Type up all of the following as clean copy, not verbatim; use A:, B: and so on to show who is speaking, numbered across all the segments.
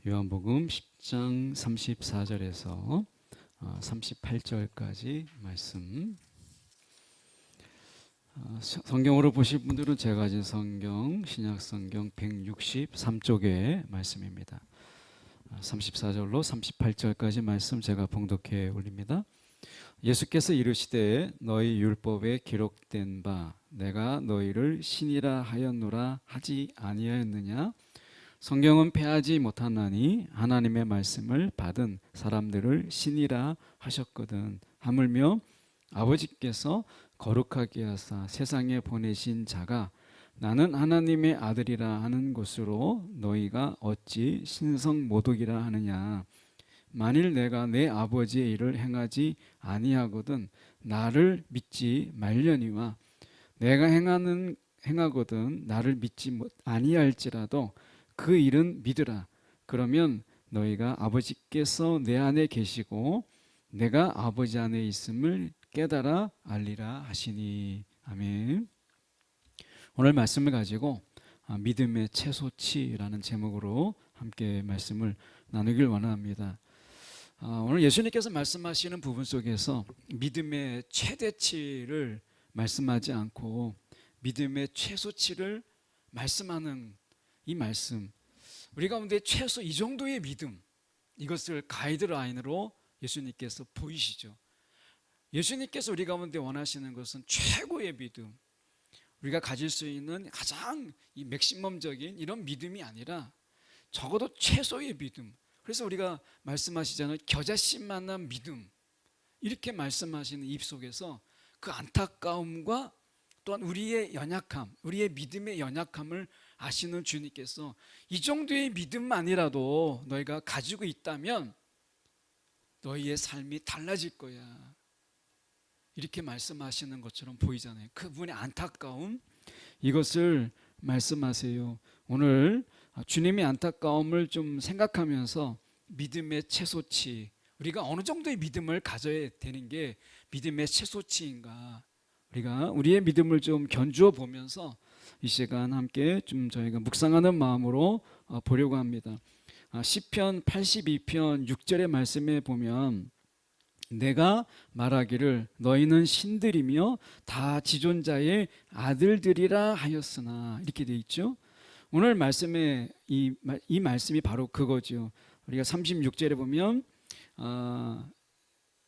A: 요한복음 10장 34절에서 38절까지 말씀. 성경으로 보실 분들은 제가 가진 성경 신약 성경 163쪽의 말씀입니다. 34절로 38절까지 말씀 제가 봉독해 올립니다. 예수께서 이르시되 너희 율법에 기록된 바 내가 너희를 신이라 하였노라 하지 아니하였느냐? 성경은 패하지 못하나니 하나님의 말씀을 받은 사람들을 신이라 하셨거든. 하물며 아버지께서 거룩하게 하사 세상에 보내신 자가 나는 하나님의 아들이라 하는 것으로 너희가 어찌 신성모독이라 하느냐? 만일 내가 내 아버지의 일을 행하지 아니하거든 나를 믿지 말려니와 내가 행하거든 나를 믿지 아니할지라도 그 일은 믿으라. 그러면 너희가 아버지께서 내 안에 계시고 내가 아버지 안에 있음을 깨달아 알리라 하시니. 아멘. 오늘 말씀을 가지고 믿음의 최소치라는 제목으로 함께 말씀을 나누길 원합니다. 오늘 예수님께서 말씀하시는 부분 속에서 믿음의 최대치를 말씀하지 않고 믿음의 최소치를 말씀하는 이 말씀, 우리 가운데 최소 이 정도의 믿음, 이것을 가이드라인으로 예수님께서 보이시죠. 예수님께서 우리 가운데 원하시는 것은 최고의 믿음, 우리가 가질 수 있는 가장 이 맥시멈적인 이런 믿음이 아니라 적어도 최소의 믿음. 그래서 우리가 말씀하시잖아요. 겨자씨만한 믿음, 이렇게 말씀하시는 입 속에서 그 안타까움과 또한 우리의 연약함, 우리의 믿음의 연약함을 아시는 주님께서 이 정도의 믿음만이라도 너희가 가지고 있다면 너희의 삶이 달라질 거야, 이렇게 말씀하시는 것처럼 보이잖아요. 그분의 안타까움, 이것을 말씀하세요. 오늘 주님의 안타까움을 좀 생각하면서 믿음의 최소치, 우리가 어느 정도의 믿음을 가져야 되는 게 믿음의 최소치인가, 우리가 우리의 믿음을 좀 견주어 보면서 이 시간 함께 좀 저희가 묵상하는 마음으로 보려고 합니다. 시편 82편 6절의 말씀에 보면 내가 말하기를 너희는 신들이며 다 지존자의 아들들이라 하였으나, 이렇게 돼 있죠. 오늘 말씀에 이 말씀이 바로 그거죠. 우리가 36절에 보면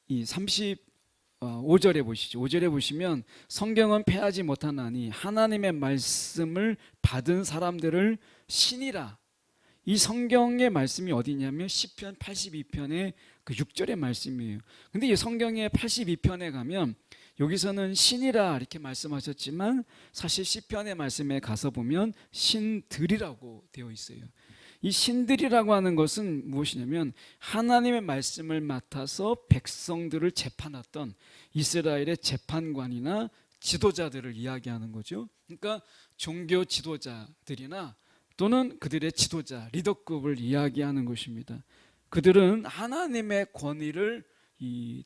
A: 이 35절에 보시죠. 5절에 보시면 성경은 패하지 못하나니 하나님의 말씀을 받은 사람들을 신이라. 이 성경의 말씀이 어디냐면 시편 82편의 그 6절의 말씀이에요. 근데 이 성경의 82편에 가면 여기서는 신이라 이렇게 말씀하셨지만 사실 시편의 말씀에 가서 보면 신들이라고 되어 있어요. 이 신들이라고 하는 것은 무엇이냐면 하나님의 말씀을 맡아서 백성들을 재판했던 이스라엘의 재판관이나 지도자들을 이야기하는 거죠. 그러니까 종교 지도자들이나 또는 그들의 지도자, 리더급을 이야기하는 것입니다. 그들은 하나님의 권위를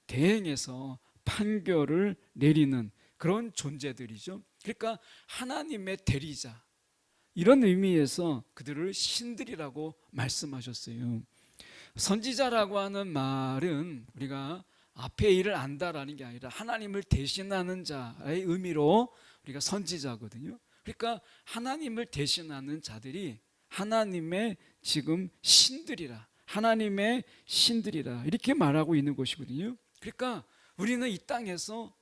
A: 대행해서 판결을 내리는 그런 존재들이죠. 그러니까 하나님의 대리자, 이런 의미에서 그들을 신들이라고 말씀하셨어요. 선지자라고 하는 말은 우리가 앞에 일을 안다라는 게 아니라 하나님을 대신하는 자의 의미로 우리가 선지자거든요. 그러니까 하나님을 대신하는 자들이 하나님의 지금 신들이라, 하나님의 신들이라 이렇게 말하고 있는 것이거든요. 그러니까 우리는 이 땅에서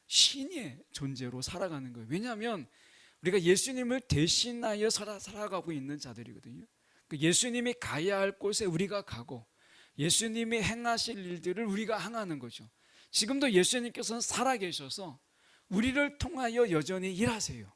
A: 신의 존재로 살아가는 거예요. 왜냐하면 우리가 예수님을 대신하여 살아가고 있는 자들이거든요. 예수님이 가야 할 곳에 우리가 가고 예수님이 행하실 일들을 우리가 행하는 거죠. 지금도 예수님께서는 살아계셔서 우리를 통하여 여전히 일하세요.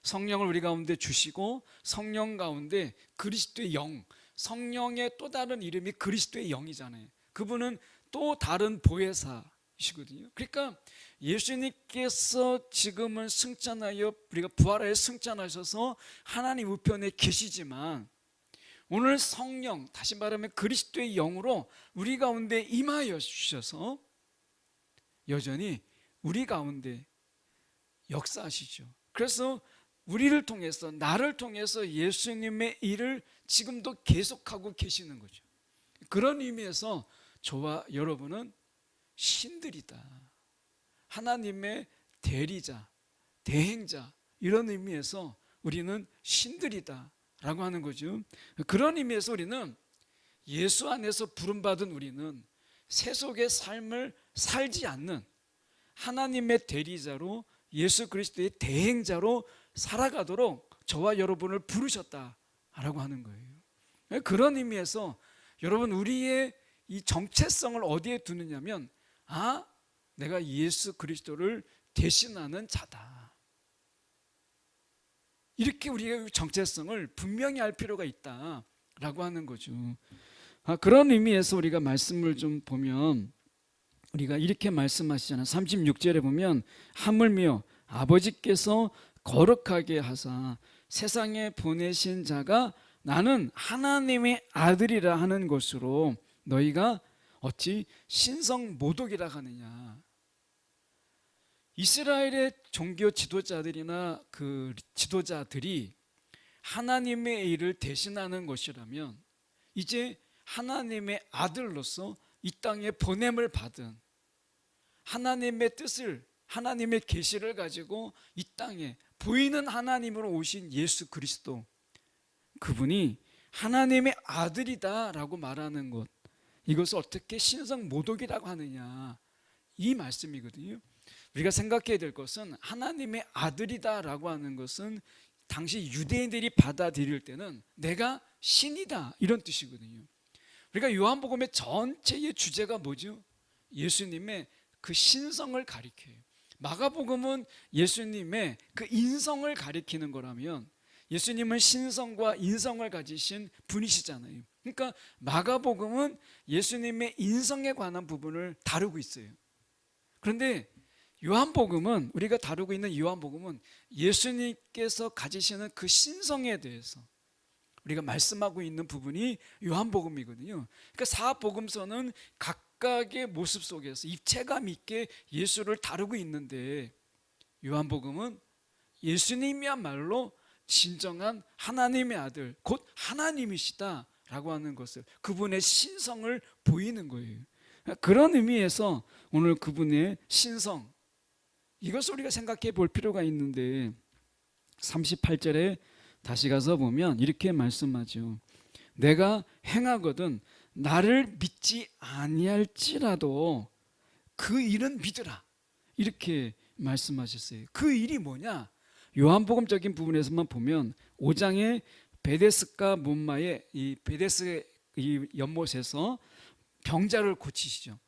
A: 성령을 우리 가운데 주시고 성령 가운데 그리스도의 영, 성령의 또 다른 이름이 그리스도의 영이잖아요. 그분은 또 다른 보혜사이시거든요. 그러니까 예수님께서 지금은 승천하여 우리가 부활하여 승천하셔서 하나님 우편에 계시지만 오늘 성령, 다시 말하면 그리스도의 영으로 우리 가운데 임하여 주셔서 여전히 우리 가운데 역사하시죠. 그래서 우리를 통해서, 나를 통해서 예수님의 일을 지금도 계속하고 계시는 거죠. 그런 의미에서 저와 여러분은 신들이다. 하나님의 대리자, 대행자, 이런 의미에서 우리는 신들이다 라고 하는 거죠. 그런 의미에서 우리는 예수 안에서 부름받은 우리는 세속의 삶을 살지 않는 하나님의 대리자로, 예수 그리스도의 대행자로 살아가도록 저와 여러분을 부르셨다라고 하는 거예요. 그런 의미에서 여러분, 우리의 이 정체성을 어디에 두느냐면, 내가 예수 그리스도를 대신하는 자다, 이렇게 우리의 정체성을 분명히 알 필요가 있다라고 하는 거죠. 그런 의미에서 우리가 말씀을 좀 보면 우리가 이렇게 말씀하시잖아요. 36절에 보면 하물며 아버지께서 거룩하게 하사 세상에 보내신 자가 나는 하나님의 아들이라 하는 것으로 너희가 어찌 신성 모독이라 하느냐. 이스라엘의 종교 지도자들이나 그 지도자들이 하나님의 일을 대신하는 것이라면, 이제 하나님의 아들로서 이 땅에 보냄을 받은, 하나님의 뜻을, 하나님의 계시를 가지고 이 땅에 보이는 하나님으로 오신 예수 그리스도, 그분이 하나님의 아들이다라고 말하는 것, 이것을 어떻게 신성 모독이라고 하느냐, 이 말씀이거든요. 우리가 생각해야 될 것은, 하나님의 아들이다라고 하는 것은 당시 유대인들이 받아들일 때는 내가 신이다, 이런 뜻이거든요. 우리가 요한복음의 전체의 주제가 뭐죠? 예수님의 그 신성을 가리켜요. 마가복음은 예수님의 그 인성을 가리키는 거라면, 예수님은 신성과 인성을 가지신 분이시잖아요. 그러니까 마가복음은 예수님의 인성에 관한 부분을 다루고 있어요. 그런데 요한복음은, 우리가 다루고 있는 요한복음은 예수님께서 가지시는 그 신성에 대해서 우리가 말씀하고 있는 부분이 요한복음이거든요. 그러니까 사복음서는 각각의 모습 속에서 입체감 있게 예수를 다루고 있는데, 요한복음은 예수님이야말로 진정한 하나님의 아들, 곧 하나님이시다라고 하는 것을, 그분의 신성을 보이는 거예요. 그런 의미에서 오늘 그분의 신성, 이것을 우리가 생각해 볼 필요가 있는데, 38절에 다시 가서 보면 이렇게 말씀하죠. 내가 행하거든 나를 믿지 아니할지라도 그 일은 믿으라, 이렇게 말씀하셨어요. 그 일이 뭐냐? 요한복음적인 부분에서만 보면 5장의 베데스가 문마의 이 베데스의 이 연못에서 병자를 고치시죠.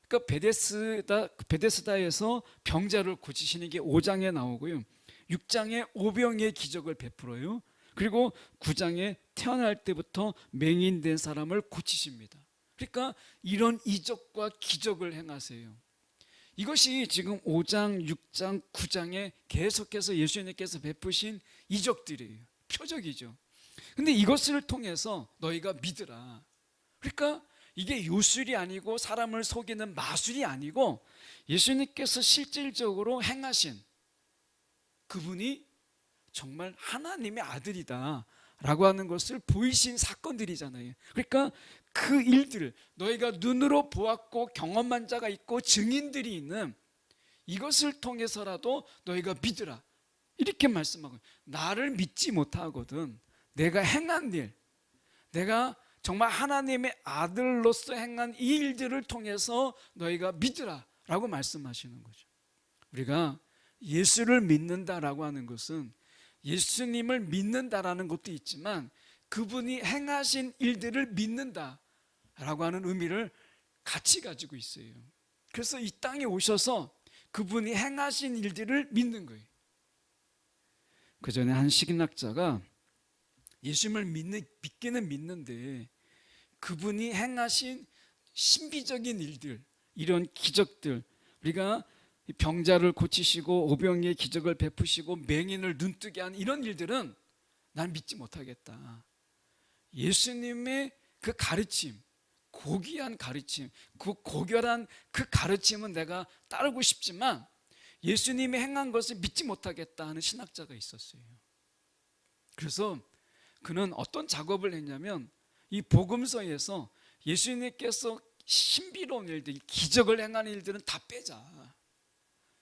A: 그러니까 베데스다에서 병자를 고치시는 게 5장에 나오고요. 6장에 오병의 기적을 베풀어요. 그리고 9장에 태어날 때부터 맹인된 사람을 고치십니다. 그러니까 이런 이적과 기적을 행하세요. 이것이 지금 5장, 6장, 9장에 계속해서 예수님께서 베푸신 이적들이에요. 표적이죠. 근데 이것을 통해서 너희가 믿으라. 그러니까 이게 요술이 아니고 사람을 속이는 마술이 아니고 예수님께서 실질적으로 행하신 그분이 정말 하나님의 아들이다 라고 하는 것을 보이신 사건들이잖아요. 그러니까 그 일들, 너희가 눈으로 보았고 경험한 자가 있고 증인들이 있는 이것을 통해서라도 너희가 믿으라, 이렇게 말씀하고, 나를 믿지 못하거든 내가 행한 일, 내가 정말 하나님의 아들로서 행한 이 일들을 통해서 너희가 믿으라 라고 말씀하시는 거죠. 우리가 예수를 믿는다라고 하는 것은 예수님을 믿는다라는 것도 있지만 그분이 행하신 일들을 믿는다라고 하는 의미를 같이 가지고 있어요. 그래서 이 땅에 오셔서 그분이 행하신 일들을 믿는 거예요. 그 전에 한 식인학자가 예수님을 믿기는 믿는데 그분이 행하신 신비적인 일들, 이런 기적들, 우리가 병자를 고치시고 오병이의 기적을 베푸시고 맹인을 눈뜨게 한 이런 일들은 난 믿지 못하겠다. 예수님의 그 가르침, 고귀한 가르침, 그 고결한 그 가르침은 내가 따르고 싶지만 예수님이 행한 것을 믿지 못하겠다 하는 신학자가 있었어요. 그래서 그는 어떤 작업을 했냐면 이 복음서에서 예수님께서 신비로운 일들, 기적을 행하는 일들은 다 빼자.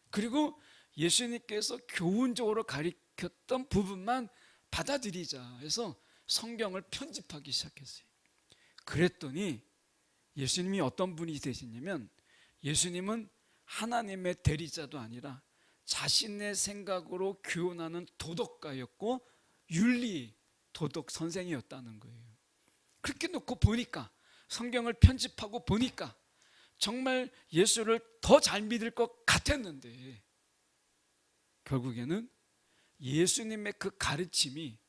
A: 그리고 예수님께서 교훈적으로 가르쳤던 부분만 받아들이자 해서 성경을 편집하기 시작했어요. 그랬더니 예수님이 어떤 분이 되시냐면 예수님은 하나님의 대리자도 아니라 자신의 생각으로 교훈하는 도덕가였고 윤리 도덕 선생이었다는 거예요. 그렇게 놓고 보니까 성경을 편집하고 보니까 정말 예수를 더 잘 믿을 것 같았는데 결국에는 예수님의 그 가르침이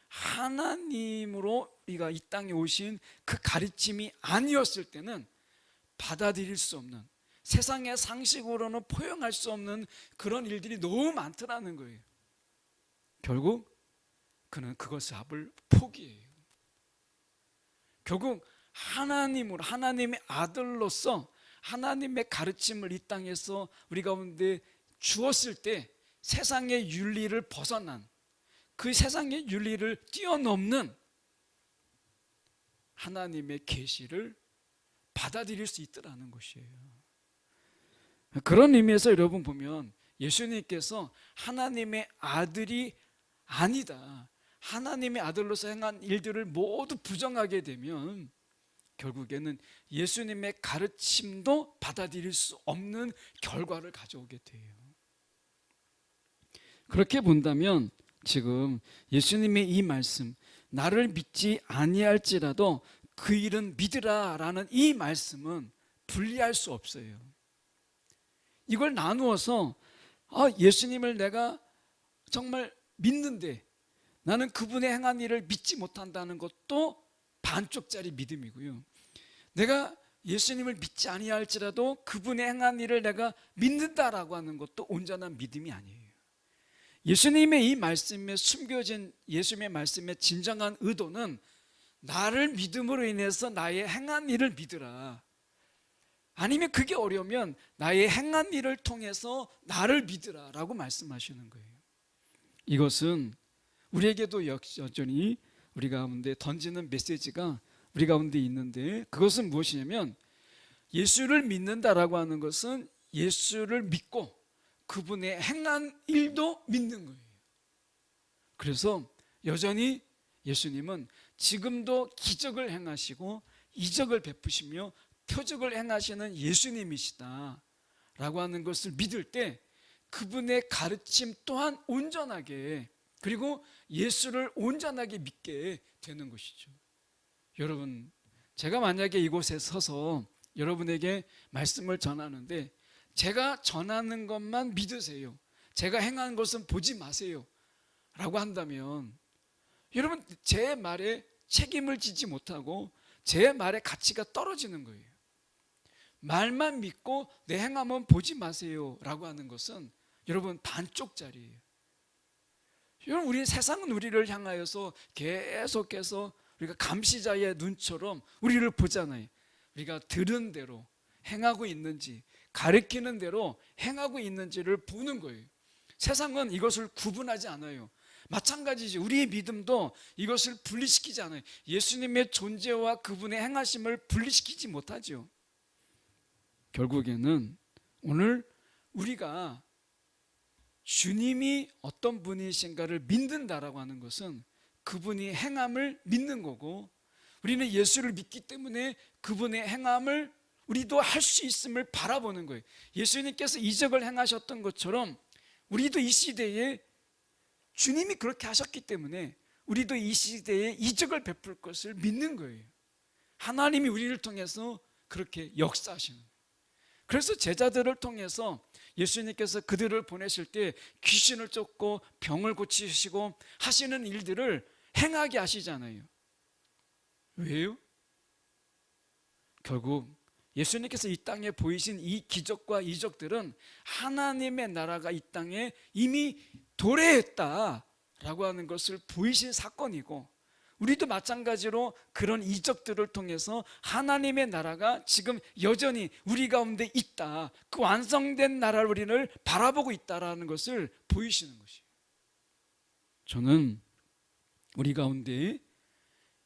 A: 하나님으로 우리가 이 땅에 오신 그 가르침이 아니었을 때는 받아들일 수 없는, 세상의 상식으로는 포용할 수 없는 그런 일들이 너무 많더라는 거예요. 결국 그는 그것을 합을 포기해요. 결국 하나님으로, 하나님의 아들로서 하나님의 가르침을 이 땅에서 우리 가운데 주었을 때 세상의 윤리를 벗어난, 그 세상의 윤리를 뛰어넘는 하나님의 계시를 받아들일 수 있더라는 것이에요. 그런 의미에서 여러분 보면 예수님께서 하나님의 아들이 아니다, 하나님의 아들로서 행한 일들을 모두 부정하게 되면 결국에는 예수님의 가르침도 받아들일 수 없는 결과를 가져오게 돼요. 그렇게 본다면 지금 예수님의 이 말씀, 나를 믿지 아니할지라도 그 일은 믿으라 라는 이 말씀은 분리할 수 없어요. 이걸 나누어서 예수님을 내가 정말 믿는데 나는 그분의 행한 일을 믿지 못한다는 것도 반쪽짜리 믿음이고요. 내가 예수님을 믿지 아니할지라도 그분의 행한 일을 내가 믿는다라고 하는 것도 온전한 믿음이 아니에요. 예수님의 이 말씀에 숨겨진 예수님의 말씀의 진정한 의도는 나를 믿음으로 인해서 나의 행한 일을 믿으라, 아니면 그게 어려우면 나의 행한 일을 통해서 나를 믿으라 라고 말씀하시는 거예요. 이것은 우리에게도 여전히 우리 가운데 던지는 메시지가 우리 가운데 있는데, 그것은 무엇이냐면 예수를 믿는다라고 하는 것은 예수를 믿고 그분의 행한 일도 믿는 거예요. 그래서 여전히 예수님은 지금도 기적을 행하시고 이적을 베푸시며 표적을 행하시는 예수님이시다 라고 하는 것을 믿을 때 그분의 가르침 또한 온전하게, 그리고 예수를 온전하게 믿게 되는 것이죠. 여러분, 제가 만약에 이곳에 서서 여러분에게 말씀을 전하는데 제가 전하는 것만 믿으세요, 제가 행한 것은 보지 마세요 라고 한다면 여러분, 제 말에 책임을 지지 못하고 제 말의 가치가 떨어지는 거예요. 말만 믿고 내 행함은 보지 마세요 라고 하는 것은 여러분 반쪽짜리예요. 여러분, 우리 세상은 우리를 향하여서 계속해서 우리가 감시자의 눈처럼 우리를 보잖아요. 우리가 들은 대로 행하고 있는지, 가르치는 대로 행하고 있는지를 보는 거예요. 세상은 이것을 구분하지 않아요. 마찬가지지, 우리의 믿음도 이것을 분리시키지 않아요. 예수님의 존재와 그분의 행하심을 분리시키지 못하죠. 결국에는 오늘 우리가 주님이 어떤 분이신가를 믿는다라고 하는 것은 그분이 행함을 믿는 거고, 우리는 예수를 믿기 때문에 그분의 행함을 우리도 할 수 있음을 바라보는 거예요. 예수님께서 이적을 행하셨던 것처럼 우리도 이 시대에 주님이 그렇게 하셨기 때문에 우리도 이 시대에 이적을 베풀 것을 믿는 거예요. 하나님이 우리를 통해서 그렇게 역사하시는 거예요. 그래서 제자들을 통해서 예수님께서 그들을 보내실 때 귀신을 쫓고 병을 고치시고 하시는 일들을 행하게 하시잖아요. 왜요? 결국 예수님께서 이 땅에 보이신 이 기적과 이적들은 하나님의 나라가 이 땅에 이미 도래했다라고 하는 것을 보이신 사건이고, 우리도 마찬가지로 그런 이적들을 통해서 하나님의 나라가 지금 여전히 우리 가운데 있다, 그 완성된 나라를 우리를 바라보고 있다라는 것을 보이시는 것이에요. 저는 우리 가운데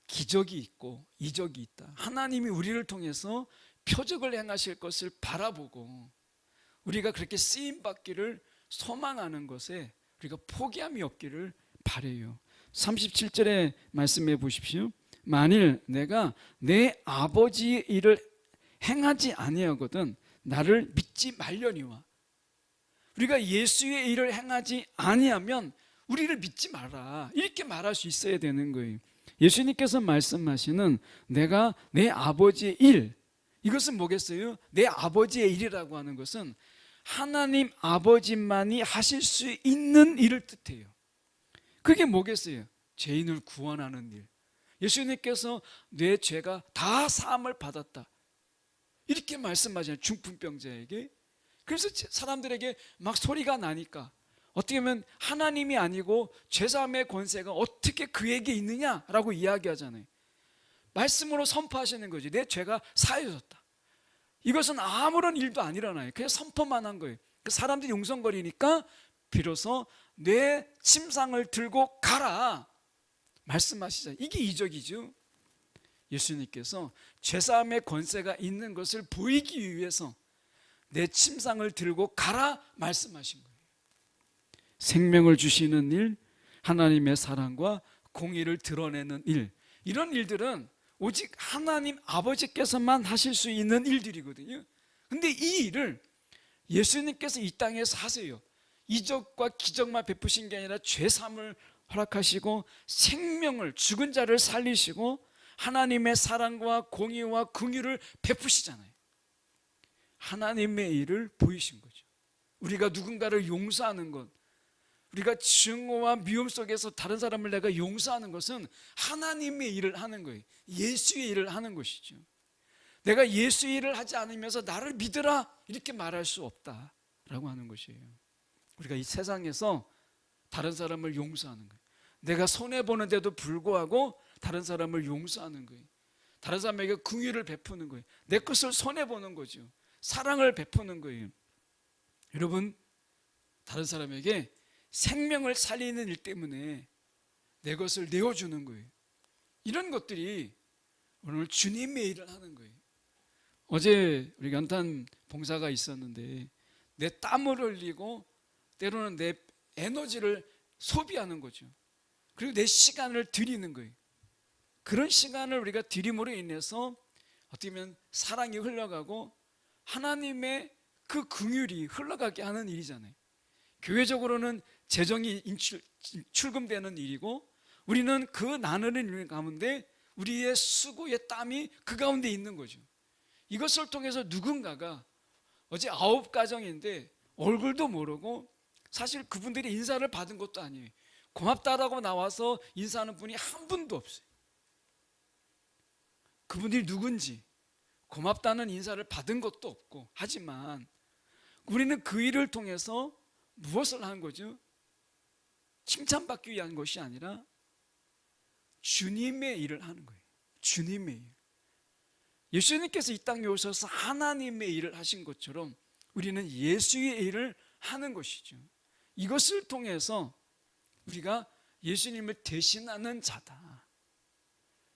A: 기적이 있고 이적이 있다. 하나님이 우리를 통해서 표적을 행하실 것을 바라보고 우리가 그렇게 쓰임 받기를 소망하는 것에 우리가 포기함이 없기를 바라요. 37절에 말씀해 보십시오. 만일 내가 내 아버지의 일을 행하지 아니하거든 나를 믿지 말려니와. 우리가 예수의 일을 행하지 아니하면 우리를 믿지 마라, 이렇게 말할 수 있어야 되는 거예요. 예수님께서 말씀하시는 내가 내 아버지의 일, 이것은 뭐겠어요? 내 아버지의 일이라고 하는 것은 하나님 아버지만이 하실 수 있는 일을 뜻해요. 그게 뭐겠어요? 죄인을 구원하는 일. 예수님께서 내 죄가 다 사함을 받았다, 이렇게 말씀하잖아요, 중풍병자에게. 그래서 사람들에게 막 소리가 나니까 어떻게 보면 하나님이 아니고 죄사함의 권세가 어떻게 그에게 있느냐라고 이야기하잖아요. 말씀으로 선포하시는 거지. 내 죄가 사해졌다. 이것은 아무런 일도 안 일어나요. 그냥 선포만 한 거예요. 사람들이 용성거리니까 비로소 내 침상을 들고 가라 말씀하시잖아요. 이게 이적이죠. 예수님께서 죄사함의 권세가 있는 것을 보이기 위해서 내 침상을 들고 가라 말씀하신 거예요. 생명을 주시는 일, 하나님의 사랑과 공의를 드러내는 일, 이런 일들은 오직 하나님 아버지께서만 하실 수 있는 일들이거든요. 근데 이 일을 예수님께서 이 땅에서 하세요. 이적과 기적만 베푸신 게 아니라 죄사함을 허락하시고 생명을, 죽은 자를 살리시고 하나님의 사랑과 공의와 긍휼을 베푸시잖아요. 하나님의 일을 보이신 거죠. 우리가 누군가를 용서하는 것, 우리가 증오와 미움 속에서 다른 사람을 내가 용서하는 것은 하나님의 일을 하는 거예요. 예수의 일을 하는 것이죠. 내가 예수의 일을 하지 않으면서 나를 믿으라 이렇게 말할 수 없다라고 하는 것이에요. 우리가 이 세상에서 다른 사람을 용서하는 거예요. 내가 손해보는데도 불구하고 다른 사람을 용서하는 거예요. 다른 사람에게 긍휼을 베푸는 거예요. 내 것을 손해보는 거죠. 사랑을 베푸는 거예요. 여러분, 다른 사람에게 생명을 살리는 일 때문에 내 것을 내어주는 거예요. 이런 것들이 오늘 주님의 일을 하는 거예요. 어제 우리 연탄 봉사가 있었는데 내 땀을 흘리고 때로는 내 에너지를 소비하는 거죠. 그리고 내 시간을 드리는 거예요. 그런 시간을 우리가 드림으로 인해서 어떻게 보면 사랑이 흘러가고 하나님의 그 긍휼이 흘러가게 하는 일이잖아요. 교회적으로는 재정이 출금되는 일이고 우리는 그 나누는 일 가운데 우리의 수고의 땀이 그 가운데 있는 거죠. 이것을 통해서 누군가가 어제 9가정인데 얼굴도 모르고 사실 그분들이 인사를 받은 것도 아니에요. 고맙다라고 나와서 인사하는 분이 한 분도 없어요. 그분들이 누군지 고맙다는 인사를 받은 것도 없고, 하지만 우리는 그 일을 통해서 무엇을 하는 거죠? 칭찬받기 위한 것이 아니라 주님의 일을 하는 거예요. 주님의 일. 예수님께서 이 땅에 오셔서 하나님의 일을 하신 것처럼 우리는 예수의 일을 하는 것이죠. 이것을 통해서 우리가 예수님을 대신하는 자다,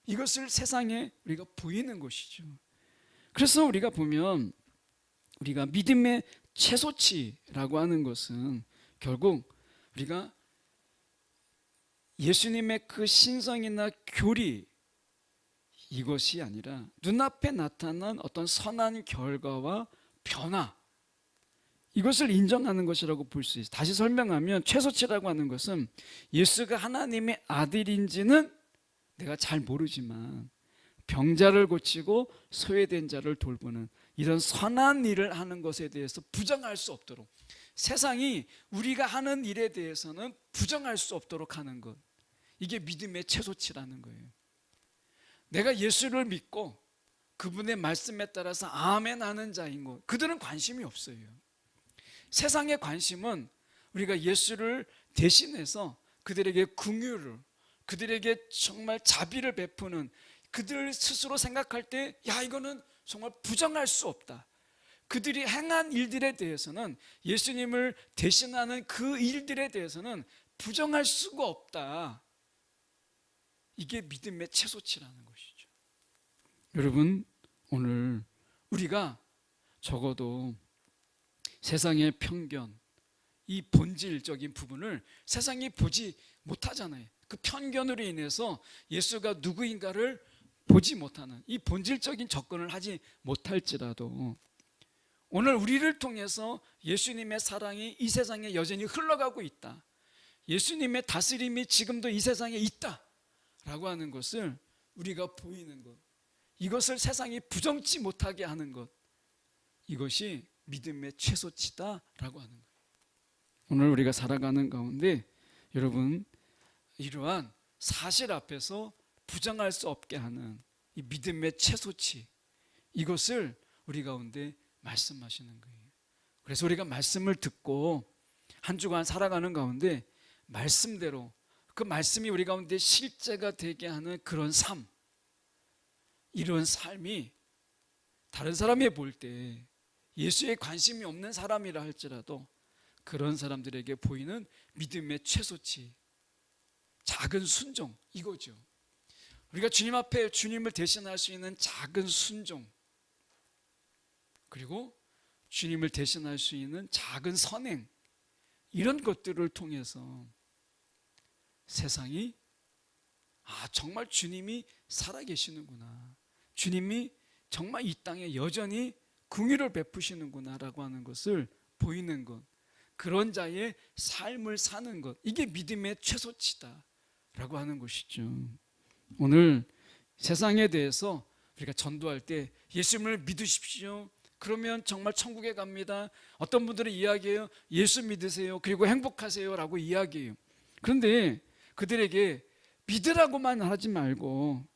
A: 이것을 세상에 우리가 보이는 것이죠. 그래서 우리가 보면 우리가 믿음의 최소치라고 하는 것은 결국 우리가 예수님의 그 신성이나 교리, 이것이 아니라 눈앞에 나타난 어떤 선한 결과와 변화, 이것을 인정하는 것이라고 볼 수 있어요. 다시 설명하면 최소치라고 하는 것은 예수가 하나님의 아들인지는 내가 잘 모르지만 병자를 고치고 소외된 자를 돌보는 이런 선한 일을 하는 것에 대해서 부정할 수 없도록, 세상이 우리가 하는 일에 대해서는 부정할 수 없도록 하는 것, 이게 믿음의 최소치라는 거예요. 내가 예수를 믿고 그분의 말씀에 따라서 아멘 하는 자인 것, 그들은 관심이 없어요. 세상의 관심은 우리가 예수를 대신해서 그들에게 긍휼을, 그들에게 정말 자비를 베푸는, 그들 스스로 생각할 때 야, 이거는 정말 부정할 수 없다, 그들이 행한 일들에 대해서는, 예수님을 대신하는 그 일들에 대해서는 부정할 수가 없다, 이게 믿음의 최소치라는 것이죠. 여러분, 오늘 우리가 적어도 세상의 편견, 이 본질적인 부분을 세상이 보지 못하잖아요. 그 편견으로 인해서 예수가 누구인가를 보지 못하는 이 본질적인 접근을 하지 못할지라도 오늘 우리를 통해서 예수님의 사랑이 이 세상에 여전히 흘러가고 있다, 예수님의 다스림이 지금도 이 세상에 있다 라고 하는 것을 우리가 보이는 것, 이것을 세상이 부정치 못하게 하는 것, 이것이 믿음의 최소치다라고 하는 거예요. 오늘 우리가 살아가는 가운데 여러분, 이러한 사실 앞에서 부정할 수 없게 하는 이 믿음의 최소치, 이것을 우리 가운데 말씀하시는 거예요. 그래서 우리가 말씀을 듣고 한 주간 살아가는 가운데 말씀대로 그 말씀이 우리 가운데 실제가 되게 하는 그런 삶, 이런 삶이 다른 사람이 볼 때 예수에 관심이 없는 사람이라 할지라도 그런 사람들에게 보이는 믿음의 최소치, 작은 순종, 이거죠. 우리가 주님 앞에 주님을 대신할 수 있는 작은 순종, 그리고 주님을 대신할 수 있는 작은 선행, 이런 것들을 통해서 세상이 정말 주님이 살아계시는구나, 주님이 정말 이 땅에 여전히 긍휼을 베푸시는구나 라고 하는 것을 보이는 것, 그런 자의 삶을 사는 것, 이게 믿음의 최소치다 라고 하는 것이죠. 오늘 세상에 대해서 우리가 전도할 때 예수님을 믿으십시오, 그러면 정말 천국에 갑니다. 어떤 분들은 이야기해요. 예수 믿으세요, 그리고 행복하세요 라고 이야기해요. 그런데 그들에게 믿으라고만 하지 말고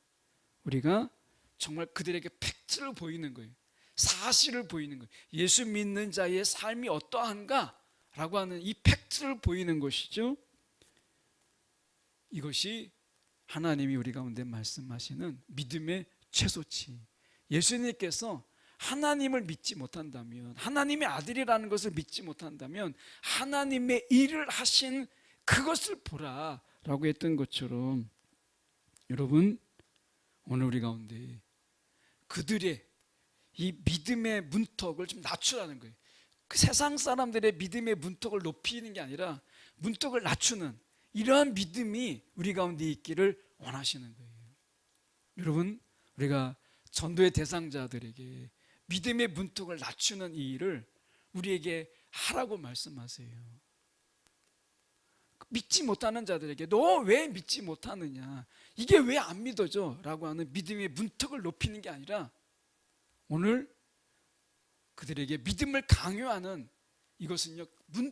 A: 우리가 정말 그들에게 팩트를 보이는 거예요. 사실을 보이는 거예요. 예수 믿는 자의 삶이 어떠한가 라고 하는 이 팩트를 보이는 것이죠. 이것이 하나님이 우리 가운데 말씀하시는 믿음의 최소치. 예수님께서 하나님을 믿지 못한다면, 하나님의 아들이라는 것을 믿지 못한다면 하나님의 일을 하신 그것을 보라 라고 했던 것처럼, 여러분, 오늘 우리 가운데 그들의 이 믿음의 문턱을 좀 낮추라는 거예요. 그 세상 사람들의 믿음의 문턱을 높이는 게 아니라 문턱을 낮추는 이러한 믿음이 우리 가운데 있기를 원하시는 거예요. 여러분, 우리가 전도의 대상자들에게 믿음의 문턱을 낮추는 이 일을 우리에게 하라고 말씀하세요. 믿지 못하는 자들에게 너 왜 믿지 못하느냐, 이게 왜 안 믿어져? 라고 하는 믿음의 문턱을 높이는 게 아니라 오늘 그들에게 믿음을 강요하는, 이것은요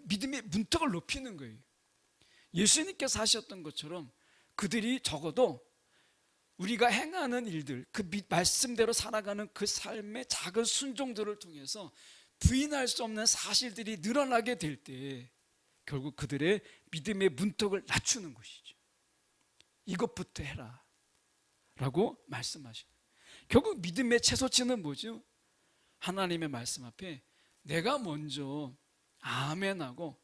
A: 믿음의 문턱을 높이는 거예요. 예수님께서 하셨던 것처럼 그들이 적어도 우리가 행하는 일들, 그 말씀대로 살아가는 그 삶의 작은 순종들을 통해서 부인할 수 없는 사실들이 늘어나게 될 때 결국 그들의 믿음의 문턱을 낮추는 것이죠. 이것부터 해라 라고 말씀하시는, 결국 믿음의 최소치는 뭐죠? 하나님의 말씀 앞에 내가 먼저 아멘하고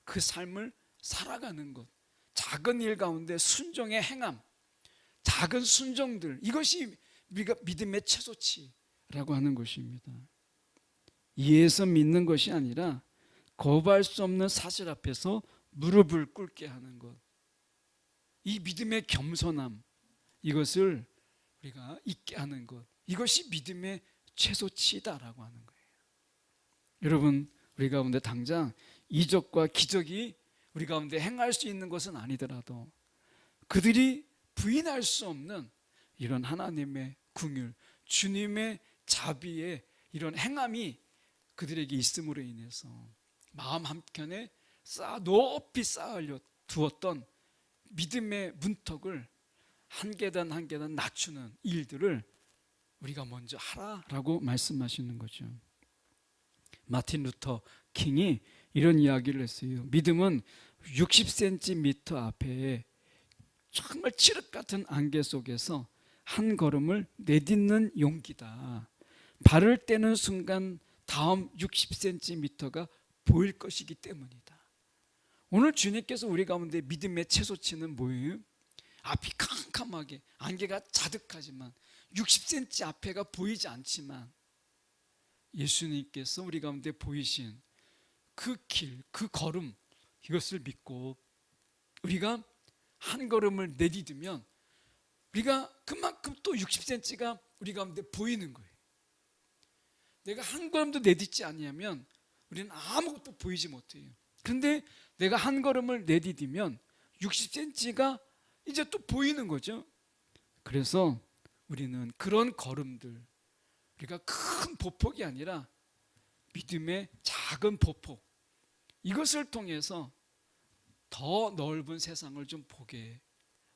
A: 그 삶을 살아가는 것, 작은 일 가운데 순종의 행함, 작은 순종들, 이것이 우리가 믿음의 최소치라고 하는 것입니다. 이해해서 믿는 것이 아니라 거부할 수 없는 사실 앞에서 무릎을 꿇게 하는 것, 이 믿음의 겸손함, 이것을 우리가 잊게 하는 것, 이것이 믿음의 최소치다라고 하는 거예요. 여러분, 우리 가운데 당장 이적과 기적이 우리 가운데 행할 수 있는 것은 아니더라도 그들이 부인할 수 없는 이런 하나님의 긍휼, 주님의 자비의 이런 행함이 그들에게 있음으로 인해서 마음 한켠에 높이 쌓아 두었던 믿음의 문턱을 한 계단 한 계단 낮추는 일들을 우리가 먼저 하라라고 말씀하시는 거죠. 마틴 루터 킹이 이런 이야기를 했어요. 믿음은 60cm 앞에 정말 칠흑 같은 안개 속에서 한 걸음을 내딛는 용기다. 발을 떼는 순간 다음 60cm가 보일 것이기 때문이다. 오늘 주님께서 우리 가운데 믿음의 최소치는 뭐예요? 앞이 캄캄하게 안개가 자득하지만 60cm 앞에가 보이지 않지만 예수님께서 우리 가운데 보이신 그 길, 그 걸음, 이것을 믿고 우리가 한 걸음을 내디디면 우리가 그만큼 또 60cm가 우리 가운데 보이는 거예요. 내가 한 걸음도 내딛지 않으면 우리는 아무것도 보이지 못해요. 그런데 내가 한 걸음을 내디디면 60cm가 이제 또 보이는 거죠. 그래서 우리는 그런 걸음들, 우리가 큰 보폭이 아니라 믿음의 작은 보폭, 이것을 통해서 더 넓은 세상을 좀 보게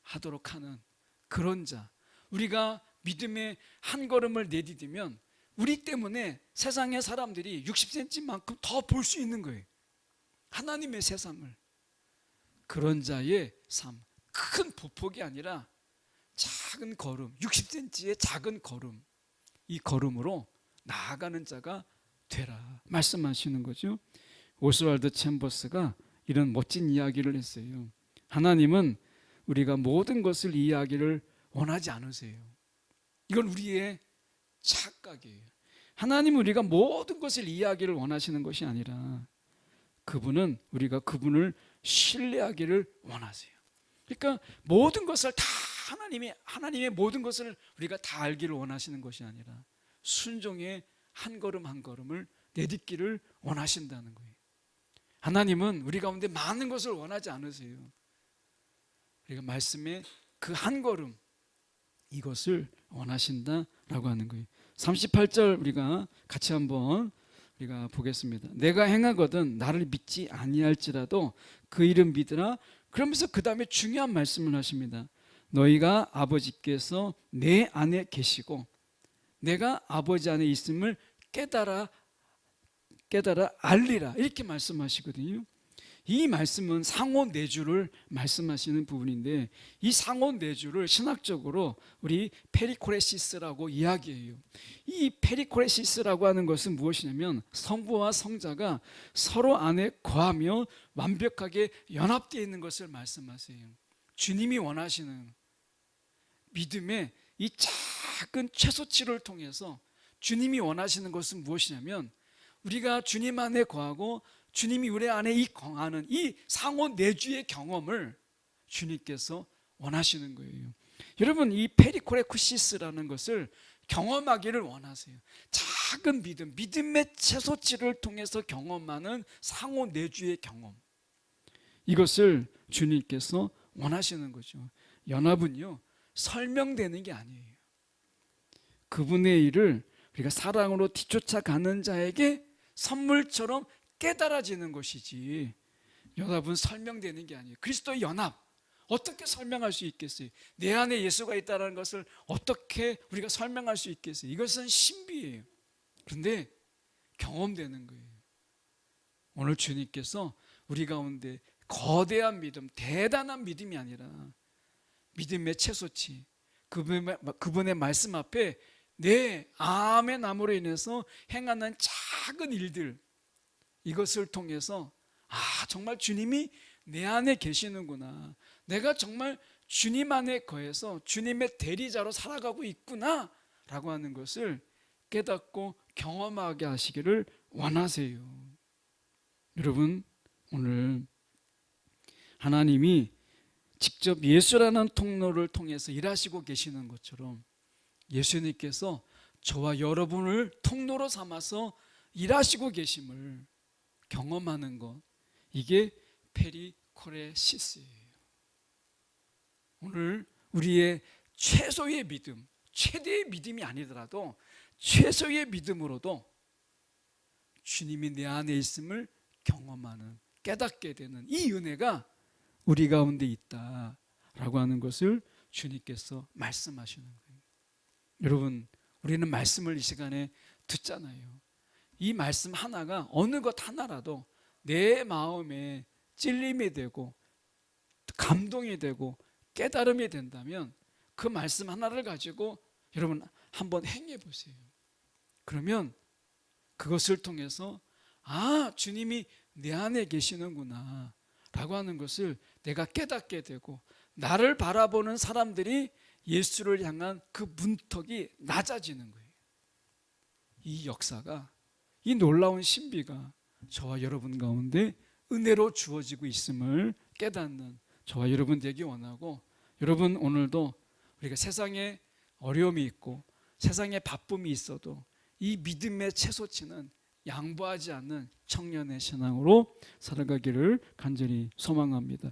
A: 하도록 하는 그런 자, 우리가 믿음의 한 걸음을 내디디면 우리 때문에 세상의 사람들이 60cm만큼 더 볼 수 있는 거예요. 하나님의 세상을. 그런 자의 삶, 큰 보폭이 아니라 작은 걸음, 60cm의 작은 걸음, 이 걸음으로 나아가는 자가 되라 말씀하시는 거죠. 오스왈드 챔버스가 이런 멋진 이야기를 했어요. 하나님은 우리가 모든 것을 이해하기를 원하지 않으세요. 이건 우리의 착각이에요. 하나님은 우리가 모든 것을 이해하기를 원하시는 것이 아니라 그분은 우리가 그분을 신뢰하기를 원하세요. 그러니까 모든 것을 다 하나님의 모든 것을 우리가 다 알기를 원하시는 것이 아니라 순종의 한 걸음 한 걸음을 내딛기를 원하신다는 거예요. 하나님은 우리 가운데 많은 것을 원하지 않으세요. 우리가 말씀의 그 한 걸음, 이것을 원하신다라고 하는 거예요. 38절 우리가 같이 한번 우리가 보겠습니다. 내가 행하거든 나를 믿지 아니할지라도 그 이름 믿으라. 그러면서 그 다음에 중요한 말씀을 하십니다. 너희가 아버지께서 내 안에 계시고 내가 아버지 안에 있음을 깨달아 알리라, 이렇게 말씀하시거든요. 이 말씀은 상호내주를 말씀하시는 부분인데 이 상호내주를 신학적으로 우리 페리코레시스라고 이야기해요. 이 페리코레시스라고 하는 것은 무엇이냐면 성부와 성자가 서로 안에 거하며 완벽하게 연합되어 있는 것을 말씀하세요. 주님이 원하시는 믿음의 이 작은 최소치를 통해서 주님이 원하시는 것은 무엇이냐면 우리가 주님 안에 거하고 주님이 우리 안에 이 거하는 이 상호 내주의 경험을 주님께서 원하시는 거예요. 여러분, 이 페리코레쿠시스라는 것을 경험하기를 원하세요. 작은 믿음, 믿음의 최소치를 통해서 경험하는 상호 내주의 경험, 이것을 주님께서 원하시는 거죠. 연합은요, 설명되는 게 아니에요. 그분의 일을 우리가 사랑으로 뒤쫓아가는 자에게 선물처럼 깨달아지는 것이지, 연합은 설명되는 게 아니에요. 그리스도의 연합, 어떻게 설명할 수 있겠어요? 내 안에 예수가 있다는 것을 어떻게 우리가 설명할 수 있겠어요? 이것은 신비예요. 그런데 경험되는 거예요. 오늘 주님께서 우리 가운데 거대한 믿음, 대단한 믿음이 아니라 믿음의 최소치, 그분의 말씀 앞에 내 아멘함으로 인해서 행하는 작은 일들, 이것을 통해서 정말 주님이 내 안에 계시는구나, 내가 정말 주님 안에 거해서 주님의 대리자로 살아가고 있구나 라고 하는 것을 깨닫고 경험하게 하시기를 원하세요. 여러분, 오늘 하나님이 직접 예수라는 통로를 통해서 일하시고 계시는 것처럼 예수님께서 저와 여러분을 통로로 삼아서 일하시고 계심을 경험하는 것, 이게 페리코레시스예요. 오늘 우리의 최소의 믿음, 최대의 믿음이 아니더라도 최소의 믿음으로도 주님이 내 안에 있음을 경험하는, 깨닫게 되는 이 은혜가 우리 가운데 있다라고 하는 것을 주님께서 말씀하시는 거예요. 여러분, 우리는 말씀을 이 시간에 듣잖아요. 이 말씀 하나가, 어느 것 하나라도 내 마음에 찔림이 되고 감동이 되고 깨달음이 된다면 그 말씀 하나를 가지고 여러분 한번 행해 보세요. 그러면 그것을 통해서 주님이 내 안에 계시는구나 라고 하는 것을 내가 깨닫게 되고 나를 바라보는 사람들이 예수를 향한 그 문턱이 낮아지는 거예요. 이 역사가, 이 놀라운 신비가 저와 여러분 가운데 은혜로 주어지고 있음을 깨닫는 저와 여러분 되기 원하고, 여러분 오늘도 우리가 세상에 어려움이 있고 세상에 바쁨이 있어도 이 믿음의 최소치는 양보하지 않는 청년의 신앙으로 살아가기를 간절히 소망합니다.